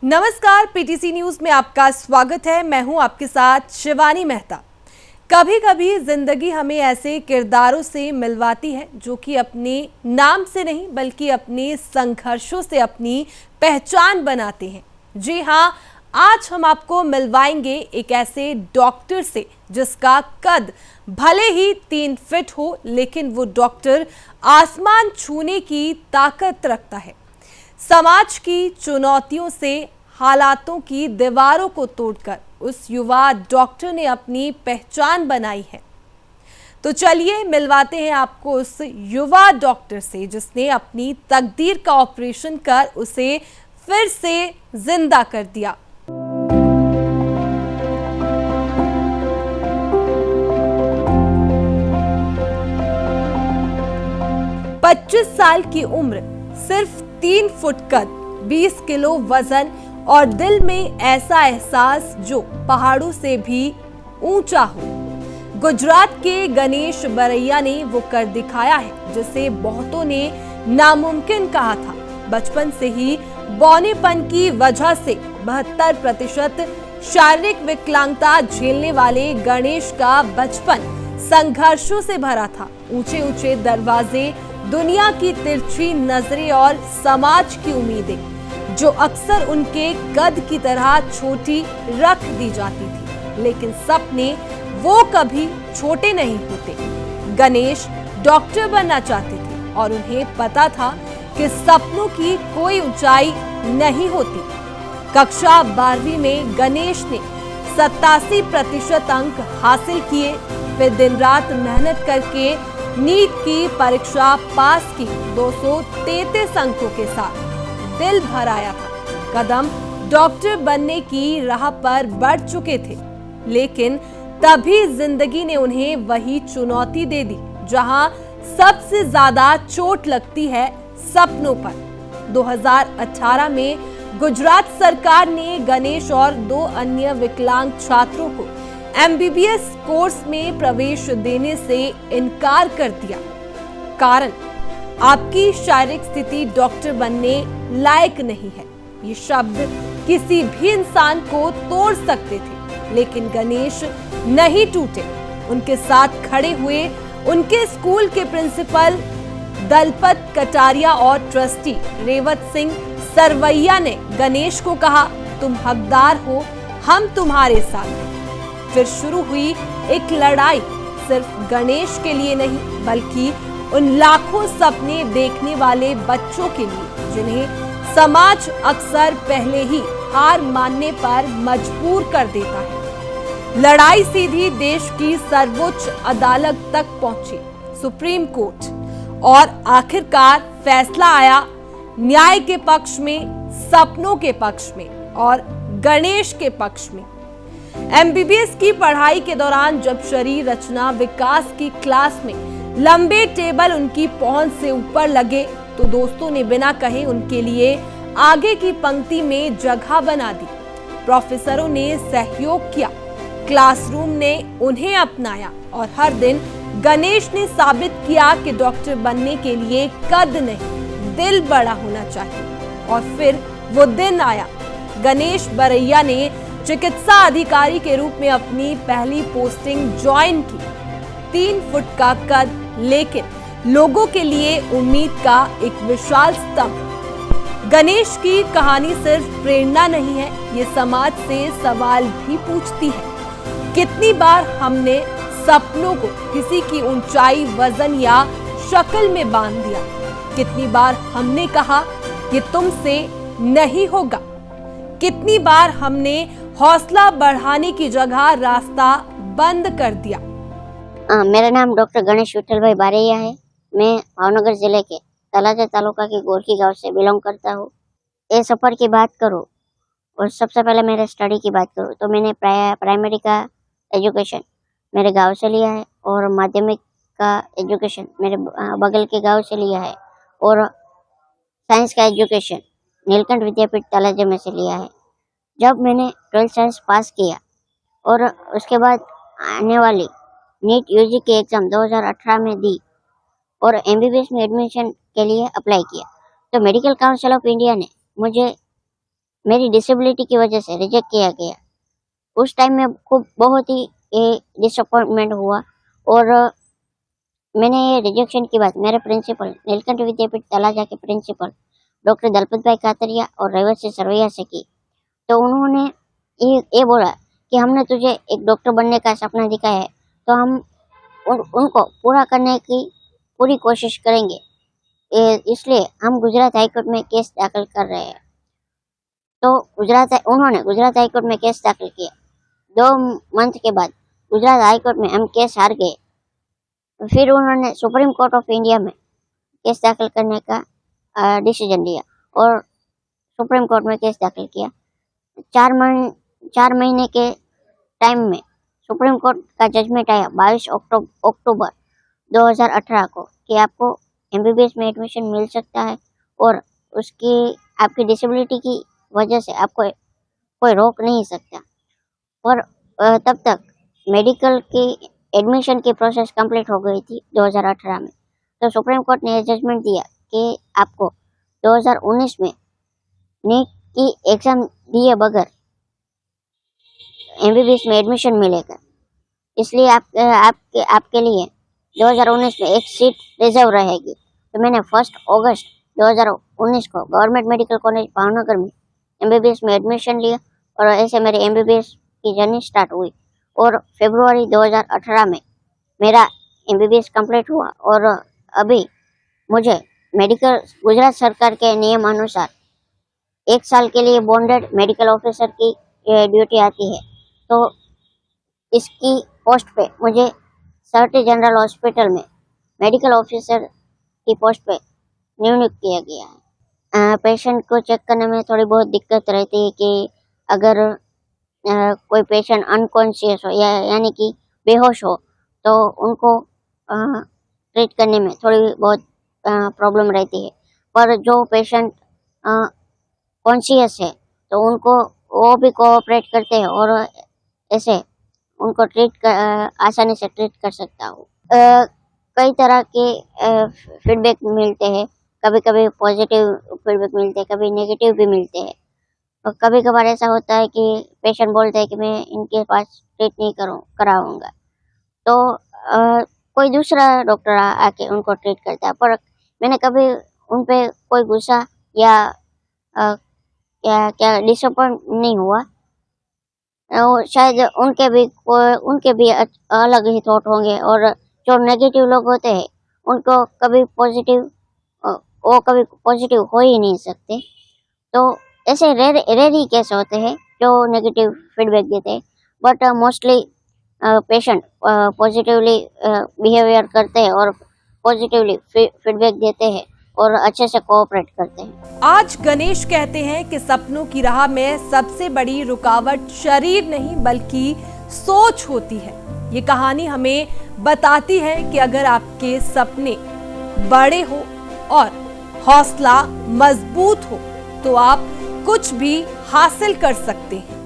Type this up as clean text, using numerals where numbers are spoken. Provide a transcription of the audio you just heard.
नमस्कार, PTC news में आपका स्वागत है। मैं हूं आपके साथ शिवानी मेहता। कभी कभी जिंदगी हमें ऐसे किरदारों से मिलवाती है जो कि अपने नाम से नहीं बल्कि अपने संघर्षों से अपनी पहचान बनाते हैं। जी हां, आज हम आपको मिलवाएंगे एक ऐसे डॉक्टर से जिसका कद भले ही 3 फीट हो, लेकिन वो डॉक्टर आसमान छूने की ताकत रखता है। समाज की चुनौतियों से, हालातों की दीवारों को तोड़कर उस युवा डॉक्टर ने अपनी पहचान बनाई है। तो चलिए मिलवाते हैं आपको उस युवा डॉक्टर से जिसने अपनी तकदीर का ऑपरेशन कर उसे फिर से जिंदा कर दिया। पच्चीस साल की उम्र, सिर्फ 3 फुट कद, 20 किलो वजन और दिल में ऐसा एहसास जो पहाड़ों से भी ऊंचा हो। गुजरात के गणेश बरैया ने वो कर दिखाया है जिसे बहुतों ने नामुमकिन कहा था। बचपन से ही बौनेपन की वजह से 72% शारीरिक विकलांगता झेलने वाले गणेश का बचपन संघर्षों से भरा था। ऊंचे ऊंचे दरवाजे, दुनिया की तिरछी नजरें और समाज की उम्मीदें जो अक्सर उनके कद की तरह छोटी रख दी जाती थी, लेकिन सपने वो कभी छोटे नहीं होते। गणेश डॉक्टर बनना चाहते थे और उन्हें पता था कि सपनों की कोई ऊंचाई नहीं होती। कक्षा 12वीं में गणेश ने 87% अंक हासिल किए। फिर दिन रात मेहनत करके नीट की परीक्षा पास की। 233 अंकों के साथ दिल भर आया था। कदम डॉक्टर बनने की राह पर बढ़ चुके थे, लेकिन तभी जिंदगी ने उन्हें वही चुनौती दे दी जहां सबसे ज्यादा चोट लगती है सपनों पर। 2018 में गुजरात सरकार ने गणेश और 2 अन्य विकलांग छात्रों को एमबीबीएस कोर्स में प्रवेश देने से इनकार कर दिया। कारण, आपकी शारीरिक स्थिति डॉक्टर बनने लायक नहीं है। ये शब्द किसी भी इंसान को तोड़ सकते थे, लेकिन गणेश नहीं टूटे। उनके साथ खड़े हुए उनके स्कूल के प्रिंसिपल दलपत कटारिया और ट्रस्टी रेवत सिंह सरवैया ने गणेश को कहा, तुम हकदार हो, हम तुम्हारे साथ हैं। फिर शुरू हुई एक लड़ाई, सिर्फ गणेश के लिए नहीं बल्कि उन लाखों सपने देखने वाले बच्चों के लिए जिन्हें समाज अक्सर पहले ही हार मानने पर मजबूर कर देता है। लड़ाई सीधी देश की सर्वोच्च अदालत तक पहुंची, सुप्रीम कोर्ट, और आखिरकार फैसला आया न्याय के पक्ष में, सपनों के पक्ष में और गणेश के पक्ष में। एमबीबीएस की पढ़ाई के दौरान जब शरीर रचना विकास की क्लास में लंबे टेबल उनकी पहुंच से ऊपर लगे तो दोस्तों ने बिना कहे उनके लिए आगे की पंक्ति में जगह बना दी। प्रोफेसरों ने सहयोग किया, क्लासरूम ने उन्हें अपनाया और हर दिन गणेश ने साबित किया कि डॉक्टर बनने के लिए कद नहीं, दिल बड़ा होना चाहिए। और फिर वो दिन आया, गणेश बरैया ने चिकित्सा अधिकारी के रूप में अपनी पहली पोस्टिंग ज्वाइन की। 3 फुट का कद, लेकिन लोगों के लिए उम्मीद का एक विशाल स्तंभ। गणेश की कहानी सिर्फ प्रेरणा नहीं है, ये समाज से सवाल भी पूछती है। कितनी बार हमने सपनों को किसी की ऊंचाई, वजन या शक्ल में बांध दिया? कितनी बार हमने कहा कि तुमसे नहीं होगा? कितनी बार हमने हौसला बढ़ाने की जगह रास्ता बंद कर दिया? मेरा नाम डॉक्टर गणेश विठल भाई बारैया है। मैं भावनगर जिले के तलाजा तालुका के गोरकी गांव से बिलोंग करता हूँ। ये सफ़र की बात करूँ और सबसे पहले मेरे स्टडी की बात करूँ तो मैंने प्राइमरी का एजुकेशन मेरे गांव से लिया है और माध्यमिक का एजुकेशन मेरे बगल के गांव से लिया है और साइंस का एजुकेशन नीलकंठ विद्यापीठ तलाजा में से लिया है। जब मैंने 12th साइंस पास किया और उसके बाद आने वाली नीट यूजी की एग्ज़ाम 2018 में दी और एमबीबीएस में एडमिशन के लिए अप्लाई किया, तो मेडिकल काउंसिल ऑफ इंडिया ने मुझे मेरी डिसेबिलिटी की वजह से रिजेक्ट किया गया। उस टाइम में खूब बहुत ही डिसअपॉइंटमेंट हुआ और मैंने ये रिजेक्शन की बात मेरे प्रिंसिपल नीलकंठ विद्यापीठ तलाजा के प्रिंसिपल डॉक्टर दलपत भाई कातरिया और रेवती सरवैया से की। तो उन्होंने ये बोला कि हमने तुझे एक डॉक्टर बनने का सपना दिखाया है, तो हम उनको पूरा करने की पूरी कोशिश करेंगे। इसलिए हम गुजरात हाईकोर्ट में केस दाखिल कर रहे हैं। तो उन्होंने गुजरात हाईकोर्ट में केस दाखिल किया। 2 मंथ के बाद गुजरात हाईकोर्ट में हम केस हार गए। फिर उन्होंने सुप्रीम कोर्ट ऑफ इंडिया में केस दाखिल करने का डिसीजन लिया और सुप्रीम कोर्ट में केस दाखिल किया। 4 महीने के टाइम में सुप्रीम कोर्ट का जजमेंट आया 22 अक्टूबर 2018 को कि आपको एमबीबीएस में एडमिशन मिल सकता है और उसकी आपकी डिसेबिलिटी की वजह से आपको कोई रोक नहीं सकता। और तब तक मेडिकल की एडमिशन की प्रोसेस कंप्लीट हो गई थी 2018 में। तो सुप्रीम कोर्ट ने जजमेंट दिया कि आपको 2019 में नीट की एग्जाम दिए बगैर एमबीबीएस में एडमिशन मिलेगा। इसलिए आपके लिए 2019 में एक सीट रिजर्व रहेगी। तो मैंने 1 अगस्त 2019 को गवर्नमेंट मेडिकल कॉलेज भावनगर में एमबीबीएस में एडमिशन लिया और ऐसे मेरी एमबीबीएस की जर्नी स्टार्ट हुई और फरवरी 2018 में मेरा एमबीबीएस कंप्लीट हुआ और अभी मुझे मेडिकल गुजरात सरकार के नियम अनुसार 1 साल के लिए बॉन्डेड मेडिकल ऑफिसर की ड्यूटी आती है। तो इसकी पोस्ट पे मुझे सर्टी जनरल हॉस्पिटल में मेडिकल ऑफिसर की पोस्ट पे नियुक्त किया गया है। पेशेंट को चेक करने में थोड़ी बहुत दिक्कत रहती है कि अगर कोई पेशेंट अनकॉन्शियस हो यानी कि बेहोश हो तो उनको ट्रीट करने में थोड़ी बहुत प्रॉब्लम रहती है। पर जो पेशेंट कॉन्शियस है तो उनको वो भी कोऑपरेट करते हैं और ऐसे उनको आसानी से ट्रीट कर सकता हूँ। कई तरह के फीडबैक मिलते हैं, कभी कभी पॉजिटिव फीडबैक मिलते हैं, कभी नेगेटिव भी मिलते हैं। और कभी कभार ऐसा होता है कि पेशेंट बोलते हैं कि मैं इनके पास ट्रीट नहीं कराऊंगा, तो कोई दूसरा डॉक्टर आके उनको ट्रीट करता है। पर मैंने कभी उन पे कोई गुस्सा या क्या डिसअपॉइंट नहीं हुआ। शायद उनके भी अलग ही थॉट होंगे और जो नेगेटिव लोग होते हैं उनको कभी पॉजिटिव हो ही नहीं सकते। तो ऐसे रेयर ही केस होते हैं जो नेगेटिव फीडबैक देते हैं, but mostly patient positively behaviour करते हैं और पॉजिटिवली फीडबैक देते हैं और अच्छे से कोऑपरेट करते हैं। आज गणेश कहते हैं कि सपनों की राह में सबसे बड़ी रुकावट शरीर नहीं बल्कि सोच होती है। ये कहानी हमें बताती है कि अगर आपके सपने बड़े हो और हौसला मजबूत हो तो आप कुछ भी हासिल कर सकते हैं।